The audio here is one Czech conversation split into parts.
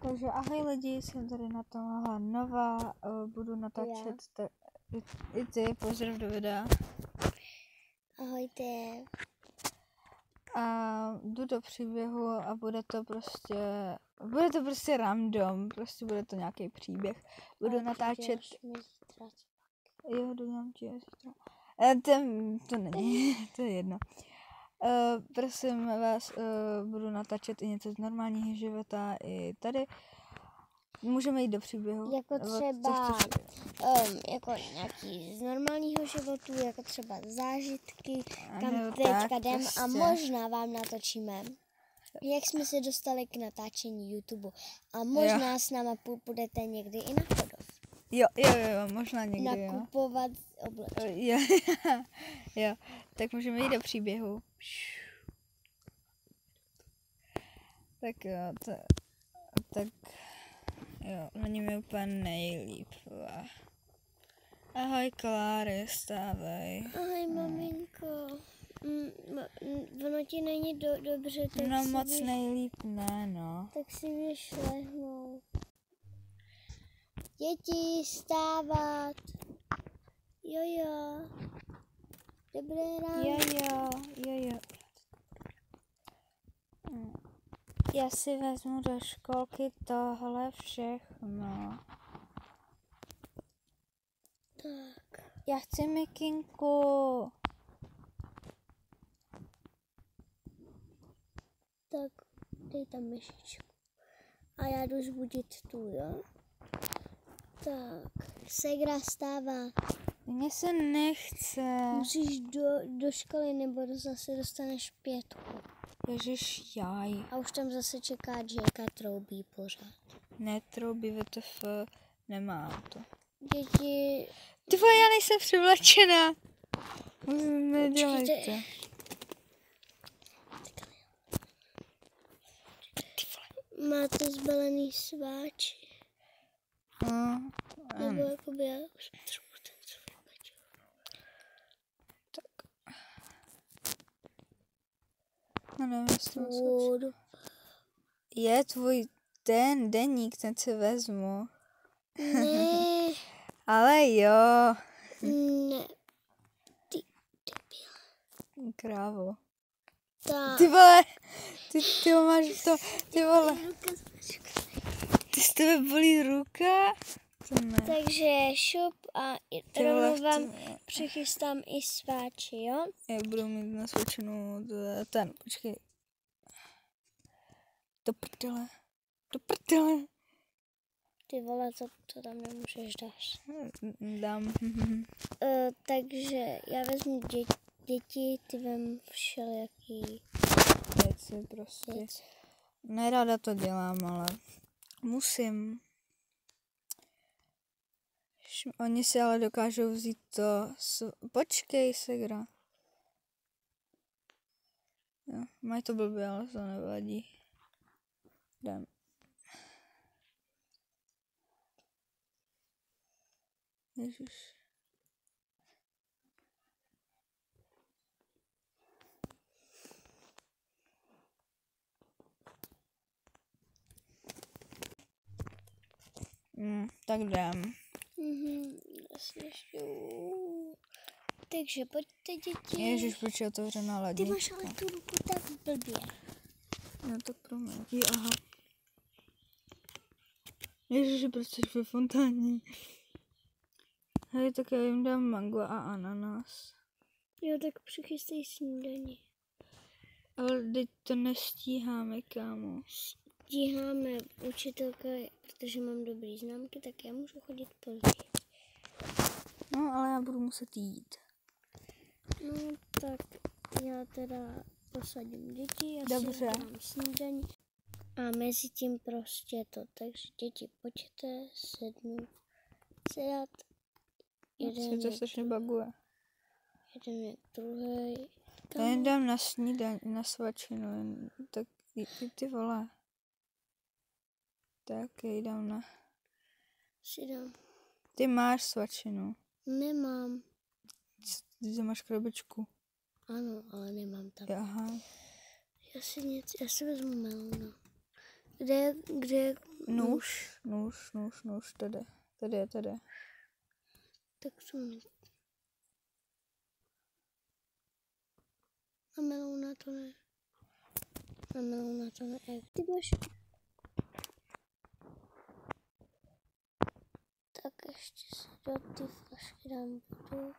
Takže ahoj lidi, jsem tady na tomhle nová, budu natáčet i ty, pozdrav do videa. Ahojte. A jdu do příběhu a bude to prostě random, prostě bude to nějaký příběh. Budu natáčet... Jo, dodělám ti zítra. To není, to je jedno. Prosím vás, budu natáčet i něco z normálního života i tady. Můžeme jít do příběhu. Jako třeba jako nějaký z normálního životu, jako třeba zážitky, kam teďka jdem prostě. A možná vám natočíme, jak jsme se dostali k natáčení YouTube. A možná s náma půjdete někdy i na Chodov. Jo, možná někdy, nakupovat oblečení. Jo, tak můžeme jít do příběhu. Tak jo, tak jo, není mi úplně nejlíp. Ahoj Kláry, stávej. Ahoj maminko. Ono ti není dobře, tak no moc nejlíp ne, no. Tak si běž lehnout. Děti, stávat. Jo. Dobré ráno. Jo. Já si vezmu do školky tohle všechno. Tak. Já chci mikinku. Tak, dej tam myšičku. A já jdu zbudit tu, jo? Tak, Segra stává. Mně se nechce. Musíš do školy, nebo zase dostaneš 5. Ježiš, jaj. A už tam zase čeká Jacka, troubí pořád. Netroubí, VTF, nemám to. Děti... Ty vole, já nejsem přivlečená. Nedělejte. Máte zbalený sváči? Nebo jakoby já už potřebuji ten, co vypadil. Tak. No nevím, jestli je tvůj deník, ten si vezmu. Ne. Ale jo. Ne. Ty debil. Krávo. Tak. Ty vole, ty máš to, ty vole. Ty z tebe bolí ruka? To ne. Takže šup a rovnou vám přichystám i sváči, jo? Já budu mít nasvědčenou počkej. Do prdele. Ty vole, to tam nemůžeš dát. Dám. Takže já vezmu děti, ty vem všelijaký věci prostě. Nerada to dělám, ale musím. Oni si ale dokážou vzít to. Počkej, Segra. Jo, mají to blbě, ale to nevadí. Jdem. Ježiš. Tak jdem. Jasně. Takže pojďte, děti. Ježiš, proč je otevřená lednička? Ty máš ale tu ruku tak blbě. No tak promiň. Aha. Ježiši, proč jsi ve fontáně? Hej, tak já jim dám mango a ananas. Jo, tak přichystej snídaní. Ale teď to nestíháme, kámo. Stíháme, učitelka, protože mám dobrý známky, tak já můžu chodit později. No, ale já budu muset jít. No, tak já teda posadím děti, já Dobře. si dám snídaní. A mezi tím prostě to, takže děti, pojďte, sedat. Jeden to strašně baguje. Jeden je druhý. Já jim dám na snídaní, na svačinu, tak ty vole. Tak jej dám na... Si dám. Ty máš svačinu. Nemám. Ty máš krabičku. Ano, ale nemám tam. Aha. Já si vezmu melona. Kde je Nůž, tady. Tak to mi... A melouna to ne. Ty máš... Tak ještě si do ty flašky dám vodu.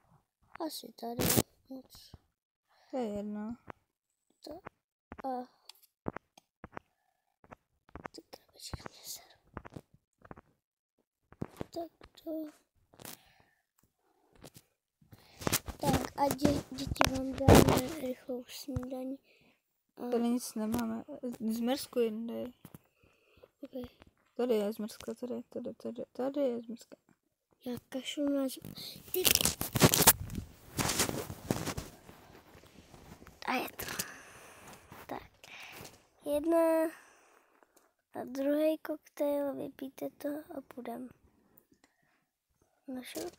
Asi tady moc. To je jedno. To a... Ty krabičky mě seru. Tak to... Tak a děti vám dáme rychlou snídaní. Tady nic nemáme. Zmrzku jen dej. Okay. Tady je zmrzka, tady je zmrzka. Já kašlu na... A je to. Tak. Jedna a druhý koktejl, vypijte to a půjdem. Našel?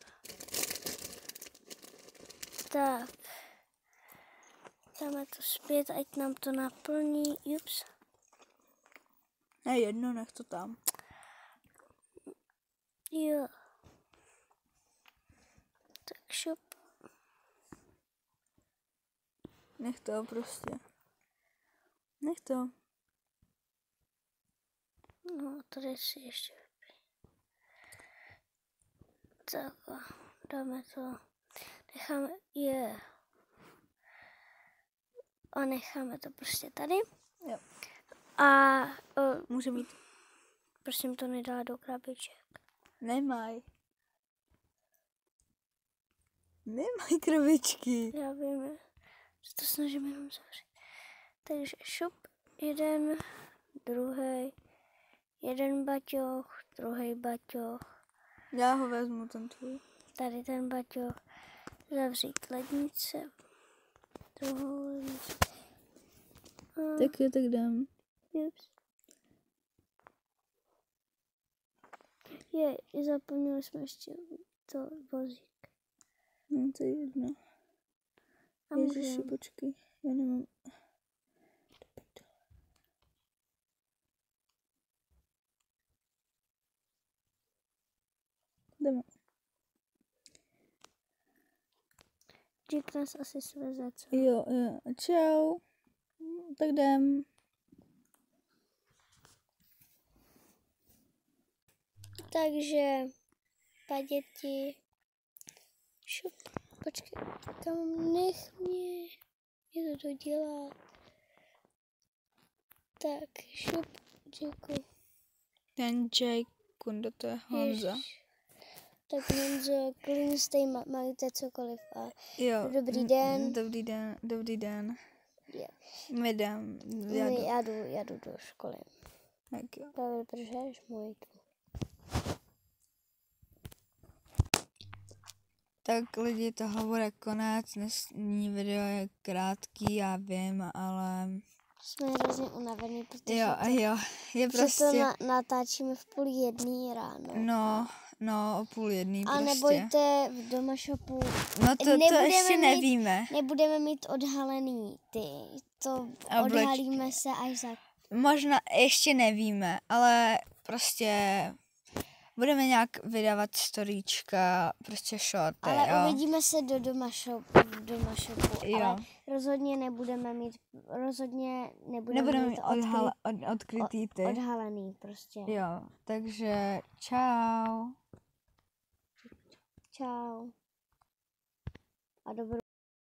Tak. Dáme to zpět, ať nám to naplní. Jups. Ne, jedno, nech to tam. Jo. Tak šup. Nech to prostě. Nech to. No, tady si ještě vypij. Tak a dáme to. Necháme, a necháme to prostě tady. Jo. A Může mít. prosím to nedala do krabiček. Nemaj krabičky. Já vím, že to snažím jenom zavřít. Takže šup, jeden, druhý, jeden baťoch, druhý baťoch. Já ho vezmu, ten tvůj. Tady ten baťoch. Zavřít lednice. Druhou lednici. Tak jo, tak dám. Jups. Zapomněli jsme ještě to vozík. No, to je jedno. A Ježiši, počkej, já nemám. Jdeme. Jack nás asi sveze, co? Jo, čau. Tak jdem. Takže, děti, šup, počkej, kam nech mě to dodělat. Tak, šup, Jacku. Ten Jake, Kunda, to je Honza. Tak Honzo, klidně stej, máte cokoliv. A Jo. Dobrý den. Dobrý den. Jo. Já jdu do školy. Tak jo. Právě protože můj tu. Tak lidi, tohle bude konec, dnešní video je krátký, já vím, ale... Jsme hrozně unavený, protože je prostě... to natáčíme v 12:30 ráno. No, o 12:30 A prostě. nebojte, v Domashopu No to ještě nevíme. Nebudeme mít odhalený to odhalíme se až za... Možná ještě nevíme, ale prostě... Budeme nějak vydávat storíčka, prostě shorty, ale uvidíme se do Domashopu, jo. Ale rozhodně nebudeme mít odkrytý ty. Odhalený prostě. Jo, takže čau. Čau. A dobrou